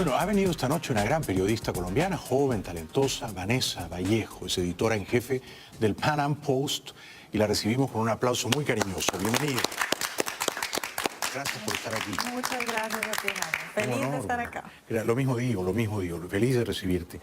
Bueno, ha venido esta noche una gran periodista colombiana, joven, talentosa, Vanessa Vallejo, es editora en jefe del Pan Am Post, y la recibimos con un aplauso muy cariñoso. Bienvenida. Gracias por estar aquí. Muchas gracias a ti, Jaime. Feliz de estar acá. Lo mismo digo, feliz de recibirte.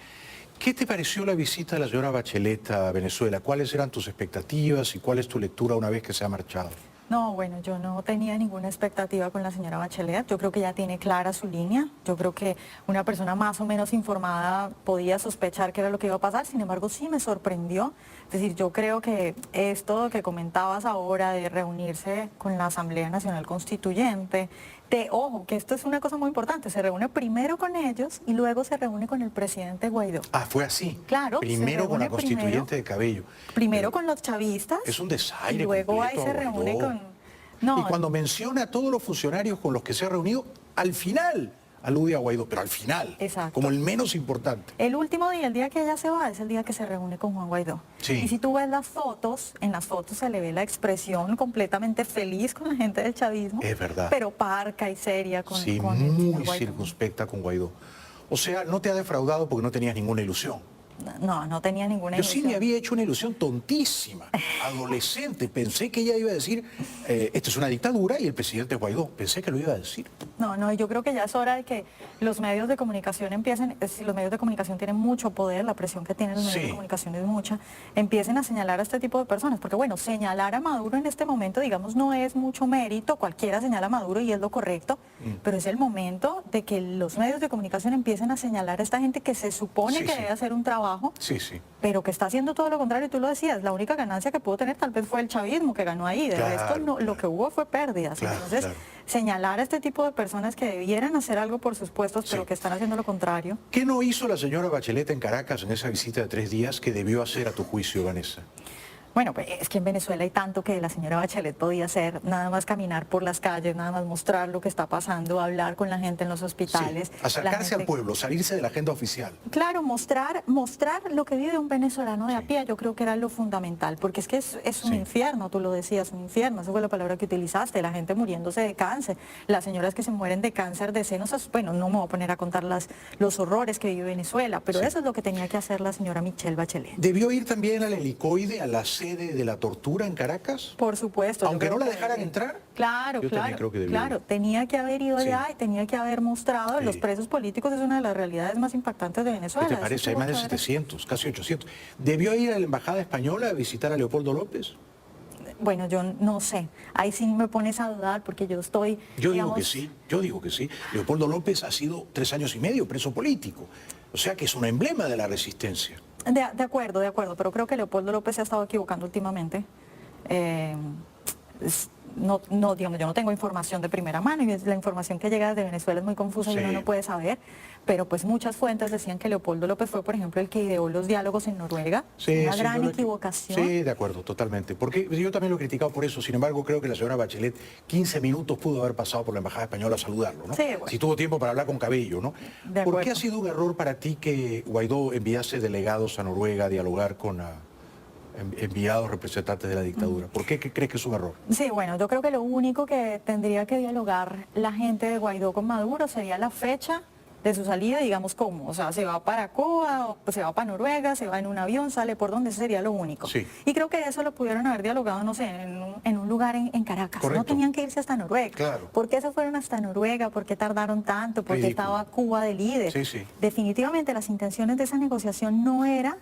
¿Qué te pareció la visita de la señora Bachelet a Venezuela? ¿Cuáles eran tus expectativas y cuál es tu lectura una vez que se ha marchado? No, bueno, yo no tenía ninguna expectativa con la señora Bachelet. Yo creo que ya tiene clara su línea. Yo creo que una persona más o menos informada podía sospechar qué era lo que iba a pasar. Sin embargo, sí me sorprendió. Es decir, yo creo que esto que comentabas ahora de reunirse con la Asamblea Nacional Constituyente, ojo, que esto es una cosa muy importante, se reúne primero con ellos y luego se reúne con el presidente Guaidó. Ah, fue así. Claro. Primero con la constituyente de Cabello. Primero con los chavistas. Es un desaire y luego ahí se reúne con... No, y cuando menciona a todos los funcionarios con los que se ha reunido, al final alude a Guaidó, pero al final, exacto, como el menos importante. El último día, el día que ella se va, es el día que se reúne con Juan Guaidó. Sí. Y si tú ves las fotos, en las fotos se le ve la expresión completamente feliz con la gente del chavismo. Es verdad. Pero parca y seria con, sí, con el muy Guaidó. circunspecta con Guaidó. O sea, no te ha defraudado porque no tenías ninguna ilusión. No, no tenía ninguna Yo ilusión. sí me había hecho una ilusión tontísima, adolescente. Pensé que ella iba a decir, esto es una dictadura y el presidente Guaidó. Pensé que lo iba a decir. No, yo creo que ya es hora de que los medios de comunicación empiecen, si los medios de comunicación tienen mucho poder, la presión que tienen los medios de comunicación es mucha, empiecen a señalar a este tipo de personas. Porque bueno, señalar a Maduro en este momento, digamos, no es mucho mérito, cualquiera señala a Maduro y es lo correcto, pero es el momento de que los medios de comunicación empiecen a señalar a esta gente que se supone que debe hacer un trabajo. Sí, sí. Pero que está haciendo todo lo contrario, tú lo decías, la única ganancia que pudo tener tal vez fue el chavismo que ganó ahí, de resto no, lo que hubo fue pérdidas. Claro, entonces, señalar a este tipo de personas que debieran hacer algo por sus puestos, pero que están haciendo lo contrario. ¿Qué no hizo la señora Bachelet en Caracas en esa visita de 3 días que debió hacer a tu juicio, Vanessa? Bueno, pues es que en Venezuela hay tanto que la señora Bachelet podía hacer, nada más caminar por las calles, nada más mostrar lo que está pasando, hablar con la gente en los hospitales. Sí, acercarse al pueblo, salirse de la agenda oficial. Claro, mostrar lo que vive un venezolano de a pie, yo creo que era lo fundamental, porque es que es un infierno, tú lo decías, un infierno, esa fue la palabra que utilizaste, la gente muriéndose de cáncer, las señoras que se mueren de cáncer de senos, bueno, no me voy a poner a contar los horrores que vive Venezuela, pero eso es lo que tenía que hacer la señora Michelle Bachelet. ¿Debió ir también al helicoide, a la sede de la tortura en Caracas? Por supuesto. Aunque no la dejaran entrar. Claro, claro, tenía que haber ido allá y tenía que haber mostrado los presos políticos, es una de las realidades más impactantes de Venezuela. ¿Qué te parece? Hay más de 700, casi 800. ¿Debió ir a la embajada española a visitar a Leopoldo López? Bueno, yo no sé, ahí sí me pones a dudar porque yo estoy... Yo digo que sí. Leopoldo López ha sido 3 años y medio preso político, o sea que es un emblema de la resistencia. De acuerdo, pero creo que Leopoldo López se ha estado equivocando últimamente. Digamos, yo no tengo información de primera mano y la información que llega desde Venezuela es muy confusa y uno no puede saber, pero pues muchas fuentes decían que Leopoldo López fue, por ejemplo, el que ideó los diálogos en Noruega. Una gran equivocación. Sí, de acuerdo, totalmente. Porque yo también lo he criticado por eso, sin embargo, creo que la señora Bachelet 15 minutos pudo haber pasado por la embajada española a saludarlo, ¿no? Sí, bueno. Si tuvo tiempo para hablar con Cabello, ¿no? ¿Por qué ha sido un error para ti que Guaidó enviase delegados a Noruega a dialogar con enviados representantes de la dictadura? ¿Por qué crees que es un error? Sí, bueno, yo creo que lo único que tendría que dialogar la gente de Guaidó con Maduro sería la fecha de su salida, digamos cómo, o sea, se va para Cuba, o se va para Noruega, se va en un avión, sale por donde, eso sería lo único. Sí. Y creo que eso lo pudieron haber dialogado, no sé, en un lugar en Caracas. Correcto. No tenían que irse hasta Noruega. Claro. ¿Por qué se fueron hasta Noruega? ¿Por qué tardaron tanto? ¿Por qué estaba Cuba de líder? Sí. Definitivamente las intenciones de esa negociación no era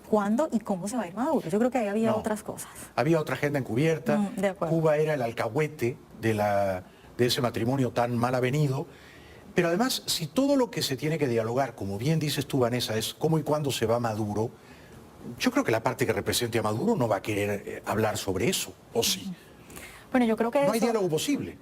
cuándo y cómo se va a ir Maduro. Yo creo que ahí había otras cosas. Había otra agenda encubierta. De acuerdo. Cuba era el alcahuete de ese matrimonio tan mal avenido. Pero además, si todo lo que se tiene que dialogar, como bien dices tú, Vanessa, es cómo y cuándo se va Maduro, yo creo que la parte que represente a Maduro no va a querer hablar sobre eso, ¿o sí? Bueno, yo creo que no hay diálogo posible.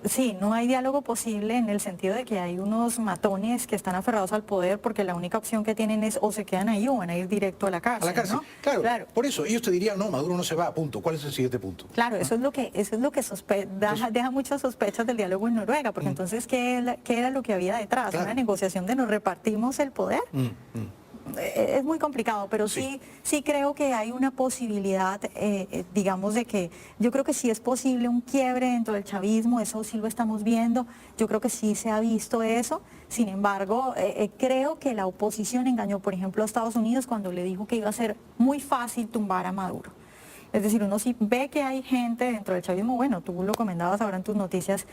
Sí, no hay diálogo posible en el sentido de que hay unos matones que están aferrados al poder porque la única opción que tienen es o se quedan ahí o van a ir directo a la cárcel. A la cárcel, ¿no? claro. Por eso ellos te dirían, no, Maduro no se va, punto. ¿Cuál es el siguiente punto? Claro, eso es lo que deja muchas sospechas del diálogo en Noruega, porque entonces, ¿qué era lo que había detrás? Una negociación de nos repartimos el poder. Es muy complicado, pero sí creo que hay una posibilidad, digamos, de que yo creo que sí es posible un quiebre dentro del chavismo, eso sí lo estamos viendo, yo creo que sí se ha visto eso, Sin embargo, creo que la oposición engañó, por ejemplo, a Estados Unidos cuando le dijo que iba a ser muy fácil tumbar a Maduro. Es decir, uno sí ve que hay gente dentro del chavismo, bueno, tú lo comentabas ahora en tus noticias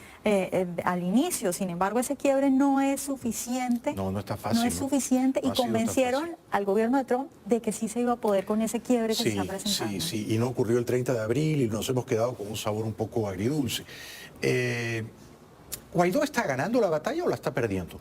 al inicio, sin embargo ese quiebre no es suficiente. No está fácil. No es suficiente no y convencieron al gobierno de Trump de que sí se iba a poder con ese quiebre que se está presentando. Sí, y no ocurrió el 30 de abril y nos hemos quedado con un sabor un poco agridulce. ¿Guaidó está ganando la batalla o la está perdiendo?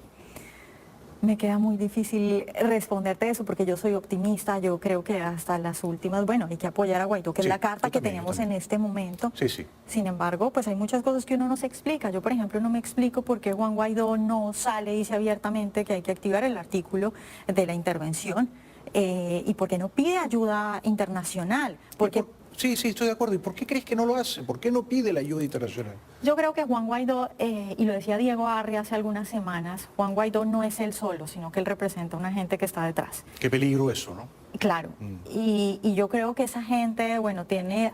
Me queda muy difícil responderte eso porque yo soy optimista, yo creo que hasta las últimas, bueno, hay que apoyar a Guaidó, que es la carta que tenemos en este momento. Sí. Sin embargo, pues hay muchas cosas que uno no se explica. Yo, por ejemplo, no me explico por qué Juan Guaidó no sale y dice abiertamente que hay que activar el artículo de la intervención y por qué no pide ayuda internacional. Porque Sí, estoy de acuerdo. ¿Y por qué crees que no lo hace? ¿Por qué no pide la ayuda internacional? Yo creo que Juan Guaidó, y lo decía Diego Arri hace algunas semanas, Juan Guaidó no es él solo, sino que él representa a una gente que está detrás. Qué peligro eso, ¿no? Claro, y yo creo que esa gente, bueno,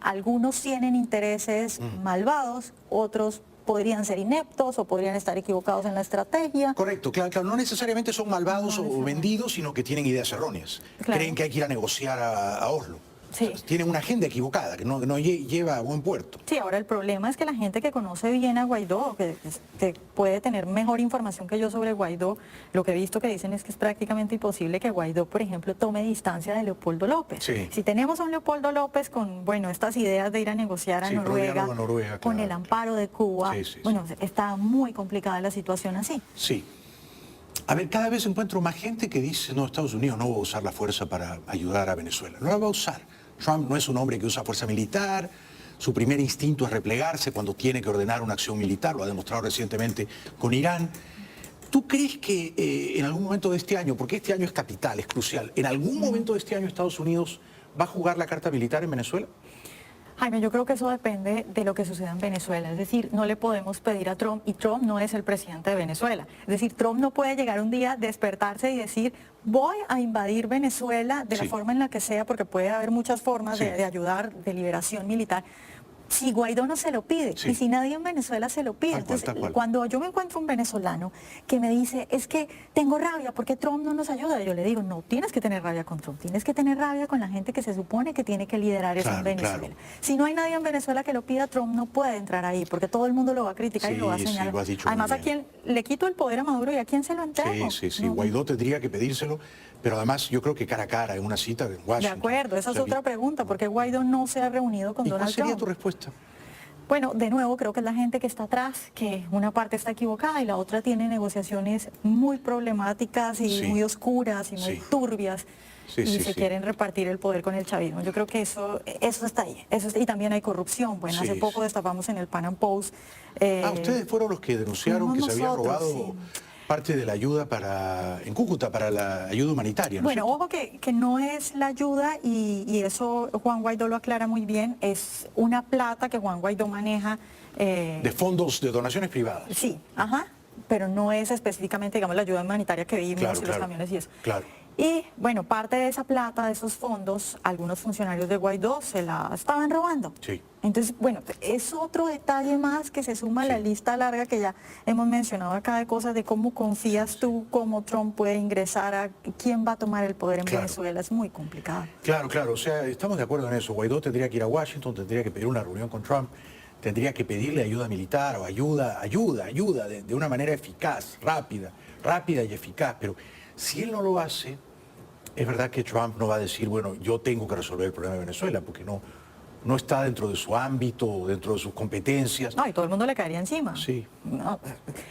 algunos tienen intereses malvados, otros podrían ser ineptos o podrían estar equivocados en la estrategia. Correcto, claro, no necesariamente son malvados o vendidos, sino que tienen ideas erróneas. Claro. Creen que hay que ir a negociar a Oslo. Sí. O sea, tienen una agenda equivocada, que no lleva a buen puerto. Sí, ahora el problema es que la gente que conoce bien a Guaidó, que puede tener mejor información que yo sobre Guaidó, lo que he visto que dicen es que es prácticamente imposible que Guaidó, por ejemplo, tome distancia de Leopoldo López. Sí. Si tenemos a un Leopoldo López con, bueno, estas ideas de ir a negociar a Noruega, con claro. el amparo de Cuba, bueno, está muy complicada la situación así. Sí. A ver, cada vez encuentro más gente que dice, no, Estados Unidos no va a usar la fuerza para ayudar a Venezuela. No la va a usar. Trump no es un hombre que usa fuerza militar, su primer instinto es replegarse cuando tiene que ordenar una acción militar, lo ha demostrado recientemente con Irán. ¿Tú crees que en algún momento de este año, porque este año es capital, es crucial, en algún momento de este año Estados Unidos va a jugar la carta militar en Venezuela? Jaime, yo creo que eso depende de lo que suceda en Venezuela. Es decir, no le podemos pedir a Trump, y Trump no es el presidente de Venezuela. Es decir, Trump no puede llegar un día, despertarse y decir, voy a invadir Venezuela de la forma en la que sea, porque puede haber muchas formas de ayudar, de liberación militar. Si Guaidó no se lo pide, y si nadie en Venezuela se lo pide. Entonces, cuando yo me encuentro un venezolano que me dice, es que tengo rabia porque Trump no nos ayuda, yo le digo, no tienes que tener rabia con Trump, tienes que tener rabia con la gente que se supone que tiene que liderar eso en Venezuela. Claro. Si no hay nadie en Venezuela que lo pida, Trump no puede entrar ahí, porque todo el mundo lo va a criticar y lo va a señalar. Además, ¿a quién le quito el poder a Maduro y a quién se lo entrego? Sí. No. Guaidó tendría que pedírselo, pero además yo creo que cara a cara, en una cita en Washington. De acuerdo, esa es otra pregunta, porque Guaidó no se ha reunido con Donald Trump. ¿Cuál sería tu respuesta? Bueno, de nuevo, creo que es la gente que está atrás, que una parte está equivocada y la otra tiene negociaciones muy problemáticas y muy oscuras y muy turbias. Se quieren repartir el poder con el chavismo. Yo creo que eso está ahí. Y también hay corrupción. Bueno, hace poco destapamos en el Pan Am Post. Ustedes fueron los que denunciaron que se había robado parte de la ayuda en Cúcuta para la ayuda humanitaria, ¿no? Bueno, ojo que no es la ayuda y eso Juan Guaidó lo aclara muy bien, es una plata que Juan Guaidó maneja. De fondos de donaciones privadas. Sí, pero no es específicamente, digamos, la ayuda humanitaria que vimos y los camiones y eso. Claro. Y bueno, parte de esa plata, de esos fondos, algunos funcionarios de Guaidó se la estaban robando. Sí. Entonces, bueno, es otro detalle más que se suma a la lista larga que ya hemos mencionado acá de cosas de cómo confías tú, cómo Trump puede ingresar, a quién va a tomar el poder en Venezuela. Es muy complicado. Claro. O sea, estamos de acuerdo en eso. Guaidó tendría que ir a Washington, tendría que pedir una reunión con Trump, tendría que pedirle ayuda militar o ayuda de una manera eficaz, rápida y eficaz. Pero si él no lo hace, es verdad que Trump no va a decir, bueno, yo tengo que resolver el problema de Venezuela, porque no está dentro de su ámbito, dentro de sus competencias. No, y todo el mundo le caería encima. Sí. No,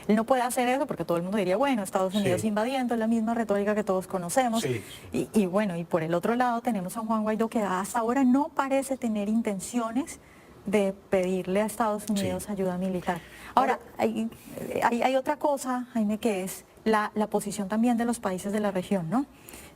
él no puede hacer eso porque todo el mundo diría, bueno, Estados Unidos invadiendo, es la misma retórica que todos conocemos. Y bueno, y por el otro lado tenemos a Juan Guaidó que hasta ahora no parece tener intenciones de pedirle a Estados Unidos ayuda militar. Ahora, hay otra cosa, Jaime, que es la posición también de los países de la región, ¿no?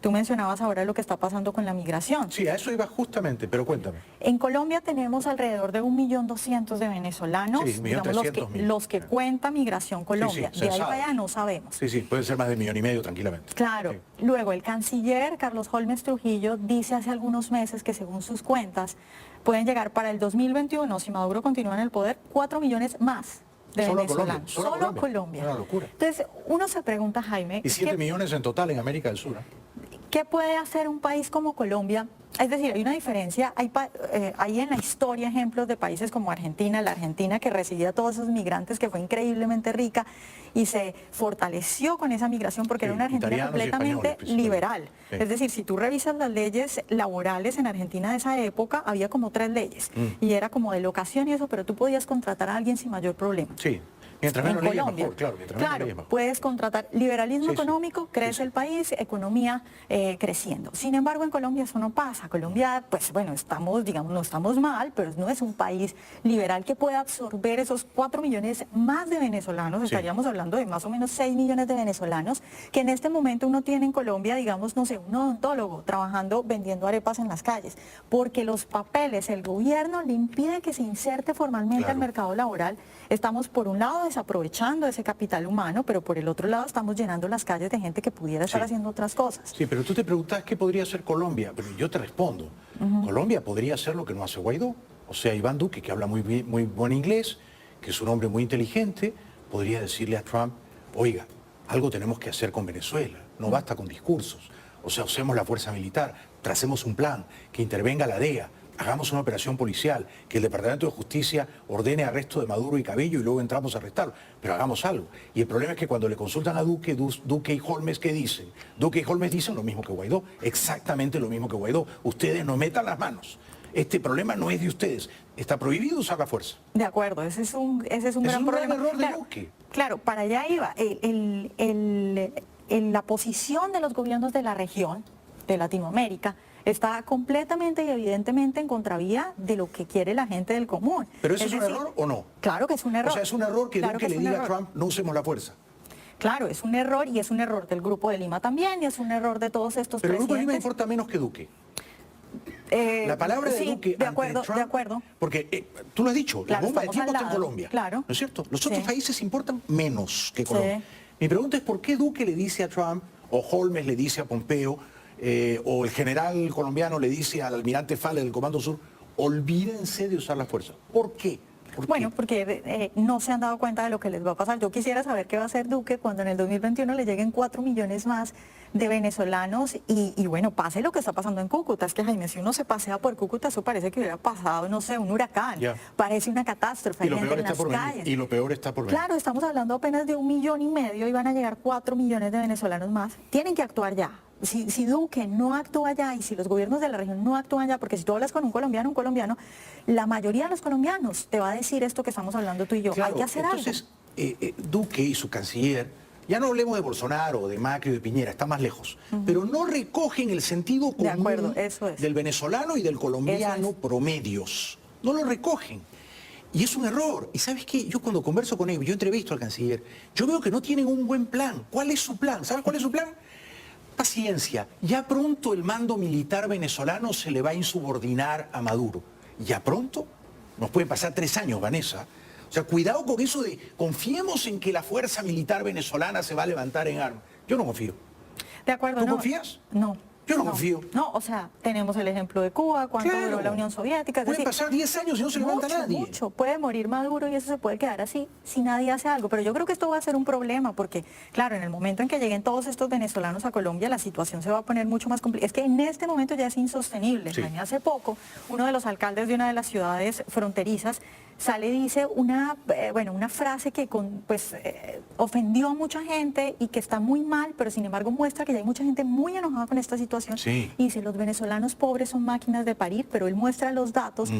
Tú mencionabas ahora lo que está pasando con la migración. Sí, a eso iba justamente, pero cuéntame. En Colombia tenemos alrededor de 1.200.000 de venezolanos, digamos, los que cuenta Migración Colombia. De ahí para allá no sabemos. Sí, puede ser más de 1,5 millones tranquilamente. Claro. Luego, el canciller Carlos Holmes Trujillo dice hace algunos meses que según sus cuentas pueden llegar para el 2021, si Maduro continúa en el poder, 4 millones más de Solo venezolanos. Colombia, solo Colombia. Una locura. Entonces, uno se pregunta, Jaime, Y 7 ¿qué, millones en total en América del Sur. qué puede hacer un país como Colombia? Es decir, hay una diferencia, hay en la historia ejemplos de países como Argentina, la Argentina que recibía a todos esos migrantes, que fue increíblemente rica y se fortaleció con esa migración porque era una Argentina Italianos y completamente españoles, liberal. Sí. Es decir, si tú revisas las leyes laborales en Argentina de esa época, había como 3 leyes y era como de locación y eso, pero tú podías contratar a alguien sin mayor problema. Sí. Mientras En menos leyes Colombia. mejor, claro. Mientras menos leyes mejor. Puedes contratar liberalismo Sí, sí. económico, crece Sí, sí. el país, economía creciendo. Sin embargo, en Colombia eso no pasa. Colombia, pues bueno, estamos, digamos, no estamos mal, pero no es un país liberal que pueda absorber esos 4 millones más de venezolanos. Sí. Estaríamos hablando de más o menos 6 millones de venezolanos que en este momento uno tiene en Colombia, digamos, no sé, un odontólogo trabajando vendiendo arepas en las calles, porque los papeles, el gobierno le impide que se inserte formalmente Claro. al mercado laboral. Estamos por un lado desaprovechando ese capital humano, pero por el otro lado estamos llenando las calles de gente que pudiera estar Sí. haciendo otras cosas. Sí, pero tú te preguntas qué podría hacer Colombia. Pero yo te respondo. Colombia podría hacer lo que no hace Guaidó. O sea, Iván Duque, que habla muy buen inglés, que es un hombre muy inteligente, podría decirle a Trump, oiga, algo tenemos que hacer con Venezuela. No basta con discursos. O sea, usemos la fuerza militar, tracemos un plan, que intervenga la DEA, hagamos una operación policial, que el Departamento de Justicia ordene arresto de Maduro y Cabello y luego entramos a arrestarlo. Pero hagamos algo. Y el problema es que cuando le consultan a Duque, Duque y Holmes, ¿qué dicen? Duque y Holmes dicen lo mismo que Guaidó, exactamente lo mismo que Guaidó. Ustedes no metan las manos. Este problema no es de ustedes. Está prohibido usar la fuerza. De acuerdo, ese es un gran un gran problema. error de Claro, Duque. claro, para allá iba. La posición de los gobiernos de la región, de Latinoamérica, está completamente y evidentemente en contravía de lo que quiere la gente del común. ¿Pero eso es un decir, error o no? Claro que es un error. O sea, es un error que Claro Duque que le es un diga a error. Trump, no usemos la fuerza. Claro, es un error y es un error del Grupo de Lima también y es un error de todos estos Pero el Grupo de Lima presidentes. importa menos que Duque. La palabra de sí, Duque de ante acuerdo, Trump, de acuerdo. Porque tú lo has dicho, Claro, la bomba de estamos tiempo al está en lado, Colombia. claro. ¿No es cierto? Los otros Sí. países importan menos que Sí. Colombia. Mi pregunta es por qué Duque le dice a Trump, o Holmes le dice a Pompeo, o el general colombiano le dice al almirante Fale del Comando Sur, olvídense de usar la fuerza. ¿Por qué? ¿Por Bueno, qué? porque no se han dado cuenta de lo que les va a pasar. Yo quisiera saber qué va a hacer Duque cuando en el 2021 le lleguen 4 millones más de venezolanos y bueno, pase lo que está pasando en Cúcuta. Es que, Jaime, si uno se pasea por Cúcuta, eso parece que hubiera pasado, no sé, un huracán. Ya. Parece una catástrofe. Y Hay lo gente peor en está las por venir. calles. Y lo peor está por venir. Claro, estamos hablando apenas de 1,5 millones y van a llegar 4 millones de venezolanos más. Tienen que actuar ya. Si Duque no actúa ya y si los gobiernos de la región no actúan ya, porque si tú hablas con un colombiano, la mayoría de los colombianos te va a decir esto que estamos hablando tú y yo. Claro, Hay que hacer entonces, Duque y su canciller, ya no hablemos de Bolsonaro, de Macri o de Piñera, está más lejos, pero no recogen el sentido De común acuerdo, eso es. del venezolano y del colombiano Eso es. promedios. No lo recogen. Y es un error. Y ¿sabes qué? Yo cuando converso con ellos, yo entrevisto al canciller, yo veo que no tienen un buen plan. ¿Cuál es su plan? ¿Sabes cuál es su plan? Paciencia. Ya pronto el mando militar venezolano se le va a insubordinar a Maduro. Ya pronto. Nos pueden pasar 3 años, Vanessa. O sea, cuidado con eso de confiemos en que la fuerza militar venezolana se va a levantar en armas. Yo no confío. De acuerdo. ¿Tú no. confías? No. Yo no confío. No, o sea, tenemos el ejemplo de Cuba, cuánto Claro. duró la Unión Soviética. Es Pueden decir, pasar 10 años y no se levanta nadie. Mucho. Puede morir Maduro y eso se puede quedar así si nadie hace algo. Pero yo creo que esto va a ser un problema porque, claro, en el momento en que lleguen todos estos venezolanos a Colombia, la situación se va a poner mucho más complicada. Es que en este momento ya es insostenible. Sí. Hace poco, uno de los alcaldes de una de las ciudades fronterizas sale y dice una frase que ofendió a mucha gente y que está muy mal, pero sin embargo muestra que ya hay mucha gente muy enojada con esta situación. Sí. Y dice, los venezolanos pobres son máquinas de parir, pero él muestra los datos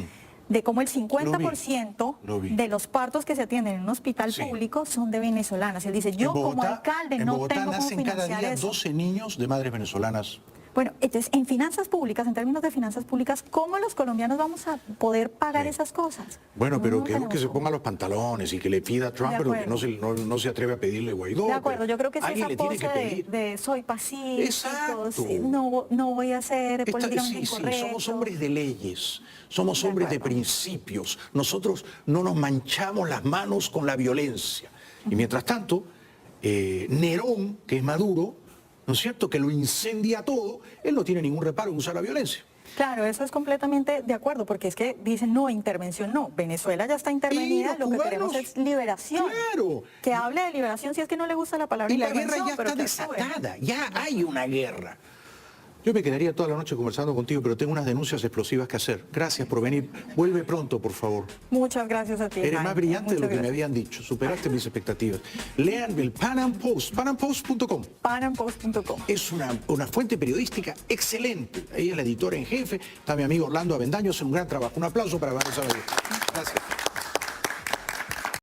de cómo el 50% Lo vi. de los partos que se atienden en un hospital Sí. público son de venezolanas. Él dice, yo como alcalde en no Bogotá tengo cómo nacen cada financiar día eso. 12 niños de madres venezolanas. Bueno, entonces, en finanzas públicas, en términos de finanzas públicas, ¿cómo los colombianos vamos a poder pagar Sí. esas cosas? Bueno, pero No que tenemos Duque se cómo. ponga los pantalones y que le pida a Trump, De pero que acuerdo. no se atreve a pedirle a Guaidó. De acuerdo, pero yo creo que es alguien esa le tiene pose que pedir. de soy pacífico, Exacto. sí, no voy a ser políticamente Sí, incorrecto. somos hombres de leyes, somos De hombres de acuerdo. principios. Nosotros no nos manchamos las manos con la violencia. Y mientras tanto, Nerón, que es Maduro, ¿no es cierto?, que lo incendia todo, él no tiene ningún reparo en usar la violencia. Claro, eso es completamente de acuerdo, porque es que dicen no, intervención no. Venezuela ya está intervenida, Y lo los que queremos cubanos, es liberación. claro. Que hable de liberación si es que no le gusta la palabra Y la intervención. guerra ya pero está que actúe. desatada, ya hay una guerra. Yo me quedaría toda la noche conversando contigo, pero tengo unas denuncias explosivas que hacer. Gracias por venir. Vuelve pronto, por favor. Muchas gracias a ti. Eres Jaime. más brillante de lo Muchas que me gracias. habían dicho. Superaste mis expectativas. Lean el Pan Am Post, panampost.com. Panampost.com. Es una fuente periodística excelente. Ella es la editora en jefe. Está mi amigo Orlando Avendaño, hace un gran trabajo. Un aplauso para Vanessa Bayer.